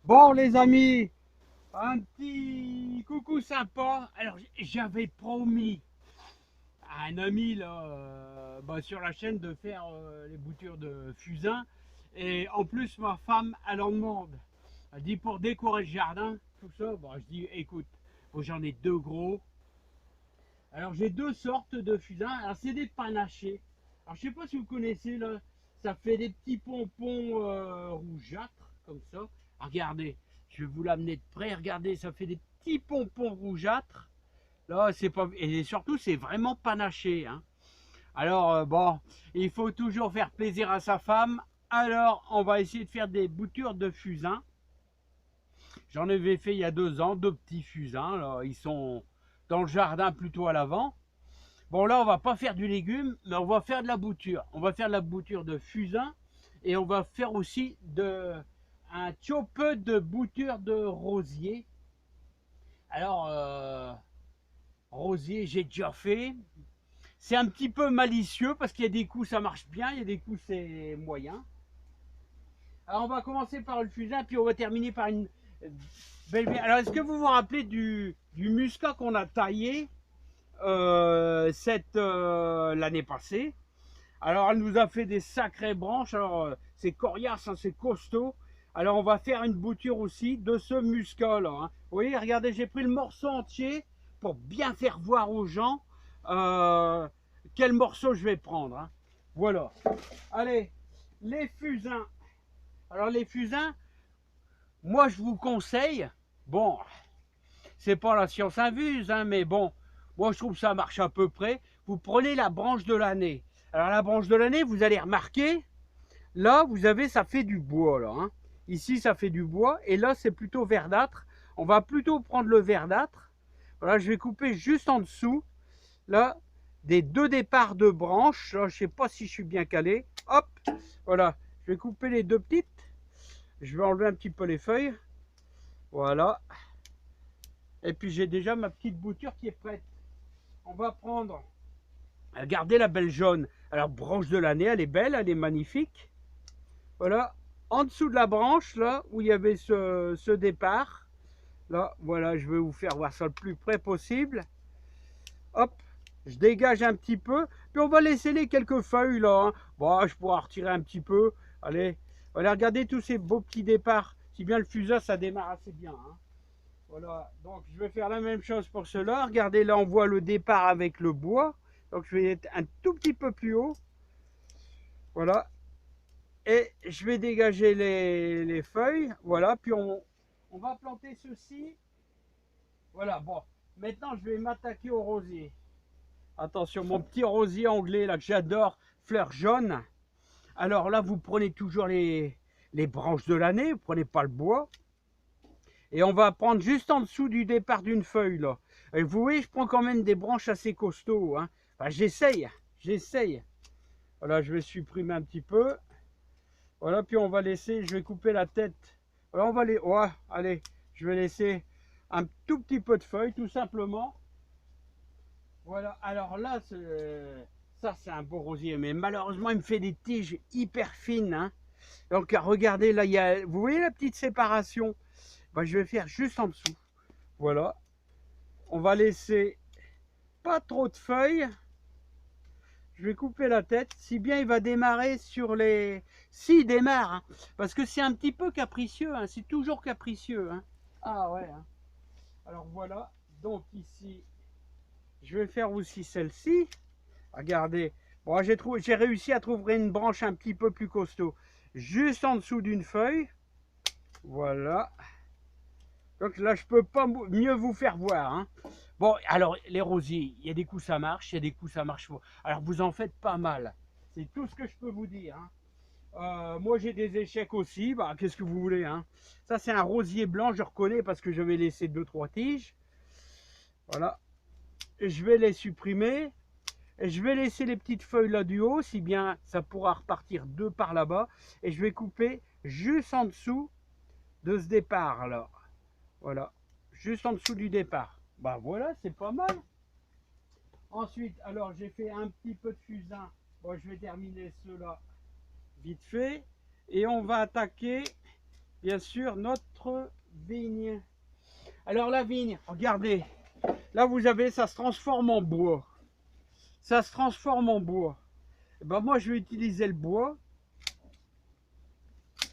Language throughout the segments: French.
Bon les amis, un petit coucou sympa. Alors j'avais promis à un ami là, sur la chaîne de faire les boutures de fusain. Et en plus ma femme elle en demande. Elle dit pour décorer le jardin, tout ça. Bon, je dis écoute, bon, j'en ai deux gros. Alors j'ai deux sortes de fusains. Alors c'est des panachés. Alors je sais pas si vous connaissez là, ça fait des petits pompons rougeâtres comme ça. Regardez, je vais vous l'amener de près. Regardez, ça fait des petits pompons rougeâtres. Là, c'est pas et surtout c'est vraiment panaché, hein. Alors bon, il faut toujours faire plaisir à sa femme. Alors on va essayer de faire des boutures de fusain. J'en avais fait il y a 2 ans, deux petits fusains. Là, ils sont dans le jardin plutôt à l'avant. Bon, là, on va pas faire du légume, mais on va faire de la bouture. On va faire de la bouture de fusain et on va faire aussi un peu de bouture de rosier. Alors, rosier, j'ai déjà fait. C'est un petit peu malicieux parce qu'il y a des coups, ça marche bien, il y a des coups, c'est moyen. Alors, on va commencer par le fusain, puis on va terminer par une belle. Alors, est-ce que vous vous rappelez du muscat qu'on a taillé l'année passée? Alors, elle nous a fait des sacrées branches. Alors, c'est coriace, hein, c'est costaud. Alors, on va faire une bouture aussi de ce muscat là, hein. Vous voyez, regardez, j'ai pris le morceau entier pour bien faire voir aux gens euh, quel morceau je vais prendre, hein. Voilà. Allez, les fusains. Alors, les fusains, moi, je vous conseille, bon, c'est pas la science infuse, hein, mais bon, moi, je trouve que ça marche à peu près. Vous prenez la branche de l'année. Alors, la branche de l'année, vous allez remarquer, là, vous avez, ça fait du bois, là, hein. Ici, ça fait du bois, et là, c'est plutôt verdâtre. On va plutôt prendre le verdâtre. Voilà, je vais couper juste en dessous, là, des deux départs de branches. Là, je ne sais pas si je suis bien calé. Hop, voilà, je vais couper les deux petites. Je vais enlever un petit peu les feuilles. Voilà. Et puis, j'ai déjà ma petite bouture qui est prête. On va prendre, regardez la belle jaune. Alors, branche de l'année, elle est belle, elle est magnifique. Voilà, en dessous de la branche, là, où il y avait ce départ, là, voilà, je vais vous faire voir ça le plus près possible. Hop, je dégage un petit peu, puis on va laisser les quelques feuilles, là, hein. Bon, je pourrais retirer un petit peu. Allez, voilà, regardez tous ces beaux petits départs. Si bien le fusain, ça démarre assez bien, hein. Voilà, donc je vais faire la même chose pour cela. Regardez, là, on voit le départ avec le bois. Donc, je vais être un tout petit peu plus haut. Voilà, et je vais dégager les feuilles, voilà, puis on va planter ceci, voilà. Bon, maintenant je vais m'attaquer au rosier. Attention, mon petit rosier anglais là que j'adore, fleurs jaunes. Alors là, vous prenez toujours les branches de l'année, vous prenez pas le bois, et on va prendre juste en dessous du départ d'une feuille là. Et vous voyez, je prends quand même des branches assez costauds, hein. Enfin, j'essaye. Voilà, je vais supprimer un petit peu. Voilà, puis on va laisser, je vais couper la tête. Voilà, on va les, ouais, allez, je vais laisser un tout petit peu de feuilles, tout simplement. Voilà, alors là, ça c'est un beau rosier, mais malheureusement, il me fait des tiges hyper fines, hein. Donc, regardez, là, vous voyez la petite séparation? Ben, je vais faire juste en dessous. Voilà, on va laisser pas trop de feuilles. Je vais couper la tête, si bien il va démarrer sur les... S'il démarre, hein, parce que c'est un petit peu capricieux, hein, c'est toujours capricieux, hein. Ah ouais, hein. Alors voilà, donc ici, je vais faire aussi celle-ci. Regardez, bon, j'ai réussi à trouver une branche un petit peu plus costaud, juste en dessous d'une feuille. Voilà. Donc là, je peux pas mieux vous faire voir, hein. Bon, alors les rosiers, il y a des coups ça marche, il y a des coups ça marche pas. Alors vous en faites pas mal. C'est tout ce que je peux vous dire, hein. Moi j'ai des échecs aussi, bah qu'est-ce que vous voulez, hein. Ça c'est un rosier blanc, je reconnais parce que je vais laisser 2-3 tiges. Voilà. Et je vais les supprimer. Et je vais laisser les petites feuilles là du haut, si bien ça pourra repartir deux par là-bas. Et je vais couper juste en dessous de ce départ là. Voilà. Juste en dessous du départ. Bah voilà, c'est pas mal. Ensuite, alors j'ai fait un petit peu de fusain. Bon, je vais terminer cela vite fait. Et on va attaquer bien sûr notre vigne. Alors la vigne, regardez, là vous avez, ça se transforme en bois. Ça se transforme en bois. Et ben moi je vais utiliser le bois.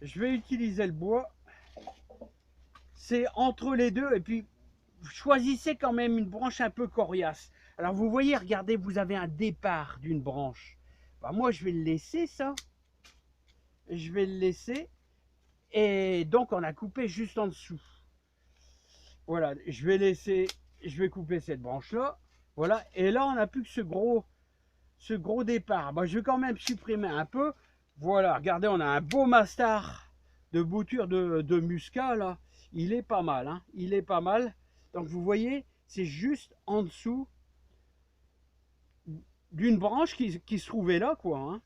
Je vais utiliser le bois. C'est entre les deux. Et puis choisissez quand même une branche un peu coriace. Alors vous voyez, regardez, vous avez un départ d'une branche. Ben, moi je vais le laisser ça. Je vais le laisser. Et donc on a coupé juste en dessous. Voilà, je vais laisser, je vais couper cette branche là. Voilà, et là on n'a plus que ce gros départ. Bah, je vais quand même supprimer un peu. Voilà, regardez, on a un beau mastar de bouture de muscat là. Il est pas mal, hein. Il est pas mal. Donc vous voyez, c'est juste en dessous d'une branche qui se trouvait là, quoi, hein.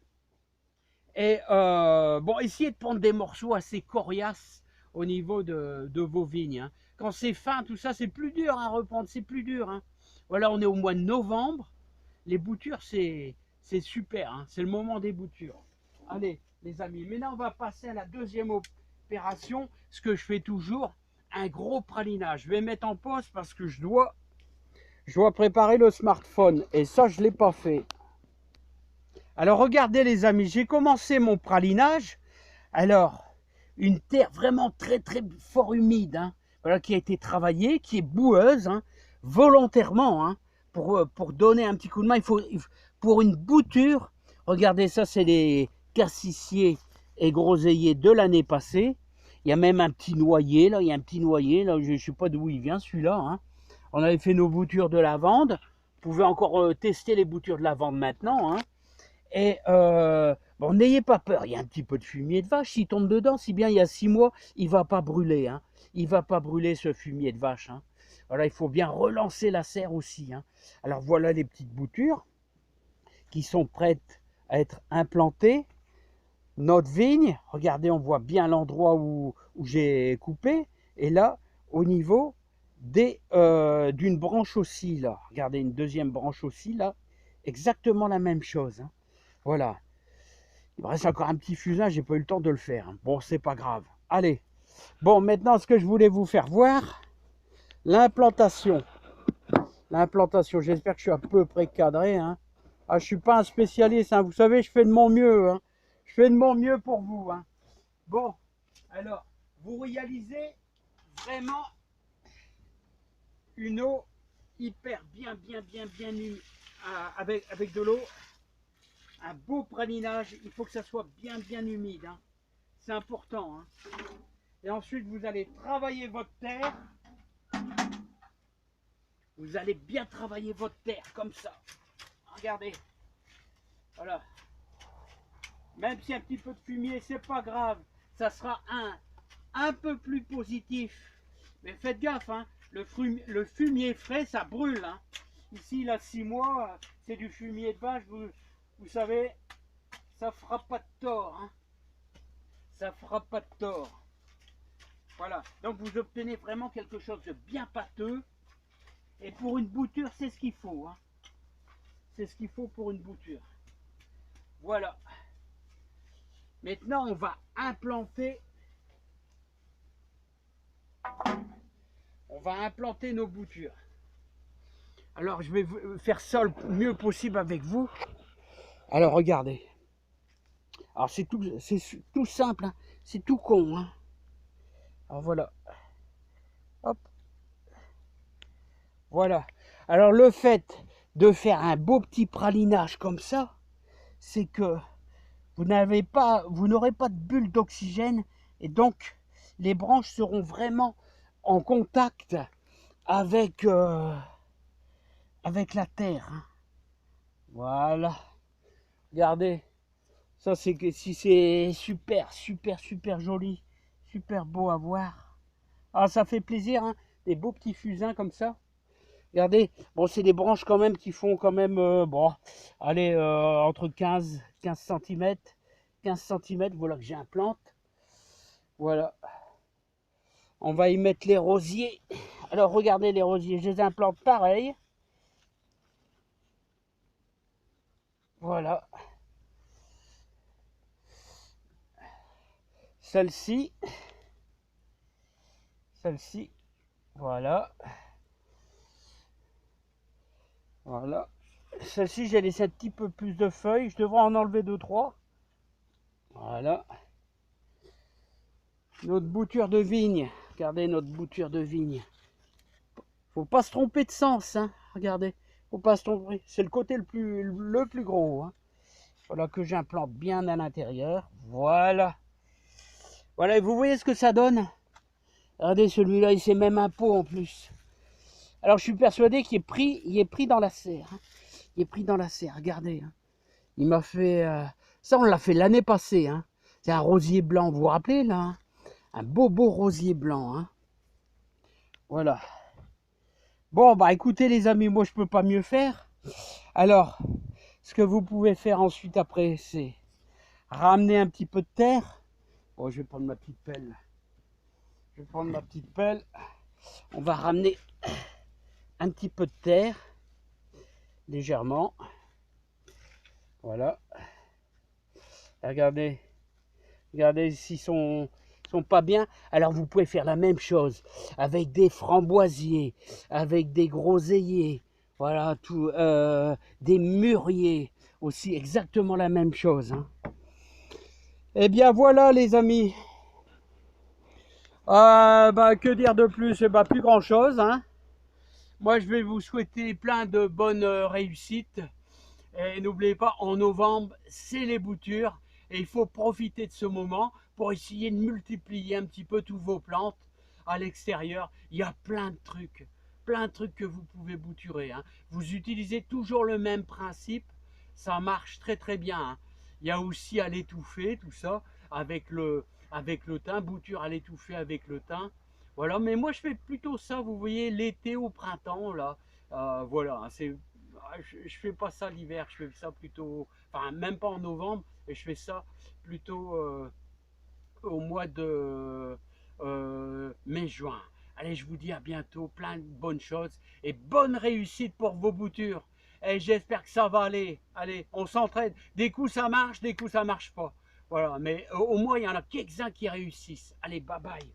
Et bon, essayez de prendre des morceaux assez coriaces au niveau de vos vignes, hein. Quand c'est fin, tout ça, c'est plus dur à reprendre, c'est plus dur, hein. Voilà, on est au mois de novembre. Les boutures, c'est super, hein. C'est le moment des boutures. Allez, les amis, maintenant on va passer à la deuxième opération, ce que je fais toujours, un gros pralinage. Je vais mettre en pause parce que je dois préparer le smartphone et ça, je ne l'ai pas fait. Alors regardez les amis, j'ai commencé mon pralinage. Alors, une terre vraiment très très fort humide, hein, voilà, qui a été travaillée, qui est boueuse, hein, volontairement, hein, pour donner un petit coup de main. Pour une bouture, regardez ça, c'est les cassissiers et groseilliers de l'année passée. Il y a même un petit noyer, là, il y a un petit noyer, là, je ne sais pas d'où il vient celui-là, hein. On avait fait nos boutures de lavande. Vous pouvez encore tester les boutures de lavande maintenant, hein. Et bon, n'ayez pas peur, il y a un petit peu de fumier de vache, s'il tombe dedans, si bien il y a 6 mois, il ne va pas brûler, hein. Il ne va pas brûler ce fumier de vache, hein. Voilà, il faut bien relancer la serre aussi, hein. Alors voilà les petites boutures qui sont prêtes à être implantées. Notre vigne, regardez, on voit bien l'endroit où j'ai coupé. Et là, au niveau d'une branche aussi, là, regardez, une deuxième branche aussi, là, exactement la même chose, hein. Voilà. Il me reste encore un petit fusain, j'ai pas eu le temps de le faire. Bon, c'est pas grave. Allez. Bon, maintenant, ce que je voulais vous faire voir, l'implantation. L'implantation, j'espère que je suis à peu près cadré, hein. Ah, je suis pas un spécialiste, hein. Vous savez, je fais de mon mieux, hein. Je fais de mon mieux pour vous, hein. Bon, alors, vous réalisez vraiment une eau hyper bien avec de l'eau. Un beau pralinage, il faut que ça soit bien humide, hein. C'est important, hein. Et ensuite, vous allez travailler votre terre. Vous allez bien travailler votre terre, comme ça. Regardez. Voilà. Même s'il y a un petit peu de fumier, c'est pas grave. Ça sera un peu plus positif. Mais faites gaffe, hein. Le fumier frais, ça brûle, hein. Ici, là, 6 mois, c'est du fumier de vache. Vous savez, ça fera pas de tort, hein. Ça fera pas de tort. Voilà, donc vous obtenez vraiment quelque chose de bien pâteux. Et pour une bouture, c'est ce qu'il faut, hein. C'est ce qu'il faut pour une bouture. Voilà. Maintenant, on va implanter. On va implanter nos boutures. Alors, je vais faire ça le mieux possible avec vous. Alors, regardez. Alors, c'est tout simple, hein. C'est tout con, hein. Alors, voilà. Hop. Voilà. Alors, le fait de faire un beau petit pralinage comme ça, c'est que vous n'aurez pas de bulle d'oxygène et donc les branches seront vraiment en contact avec, avec la terre, hein. Voilà. Regardez. Ça, c'est que si c'est super joli, super beau à voir. Ah, ça fait plaisir, hein, des beaux petits fusains comme ça. Regardez, bon, c'est des branches quand même qui font quand même, bon, allez, entre 15 cm. 15 cm, voilà que j'implante. Voilà. On va y mettre les rosiers. Alors, regardez les rosiers, je les implante pareil. Voilà. Celle-ci. celle-ci, voilà. Voilà. Celle-ci, j'ai laissé un petit peu plus de feuilles. Je devrais en enlever 2-3. Voilà. Notre bouture de vigne. Regardez notre bouture de vigne. Faut pas se tromper de sens, hein. Regardez. Faut pas se tromper. C'est le côté le plus gros, hein. Voilà que j'implante bien à l'intérieur. Voilà. Voilà, et vous voyez ce que ça donne? Regardez, celui-là, il sait même un pot en plus. Alors, je suis persuadé qu'il est pris dans la serre. Hein. Il est pris dans la serre, regardez. Hein. Il m'a fait... ça, on l'a fait l'année passée. Hein. C'est un rosier blanc, vous vous rappelez, là hein. Un beau rosier blanc. Hein. Voilà. Bon, bah écoutez, les amis, moi, je peux pas mieux faire. Alors, ce que vous pouvez faire ensuite, après, c'est ramener un petit peu de terre. Bon, je vais prendre ma petite pelle. Je vais prendre ma petite pelle. On va ramener un petit peu de terre, légèrement. Voilà. Regardez. Regardez s'ils sont pas bien. Alors vous pouvez faire la même chose avec des framboisiers, avec des groseilliers. Voilà, tout, des mûriers aussi, exactement la même chose. Hein. Eh bien voilà les amis. Bah, que dire de plus? Bah, plus grand chose. Hein. Moi je vais vous souhaiter plein de bonnes réussites. Et n'oubliez pas, en novembre, c'est les boutures. Et il faut profiter de ce moment pour essayer de multiplier un petit peu toutes vos plantes à l'extérieur. Il y a plein de trucs que vous pouvez bouturer. Hein. Vous utilisez toujours le même principe, ça marche très bien. Hein. Il y a aussi à l'étouffer, tout ça, avec le thym, bouture à l'étouffer avec le thym. Voilà, mais moi je fais plutôt ça, vous voyez, l'été au printemps, là. Voilà, hein, je fais pas ça l'hiver, je fais ça plutôt, enfin même pas en novembre, et je fais ça plutôt au mois de mai-juin. Allez, je vous dis à bientôt, plein de bonnes choses et bonne réussite pour vos boutures. Et j'espère que ça va aller. Allez, on s'entraide. Des coups ça marche, des coups ça marche pas. Voilà, mais au moins il y en a quelques-uns qui réussissent. Allez, bye bye.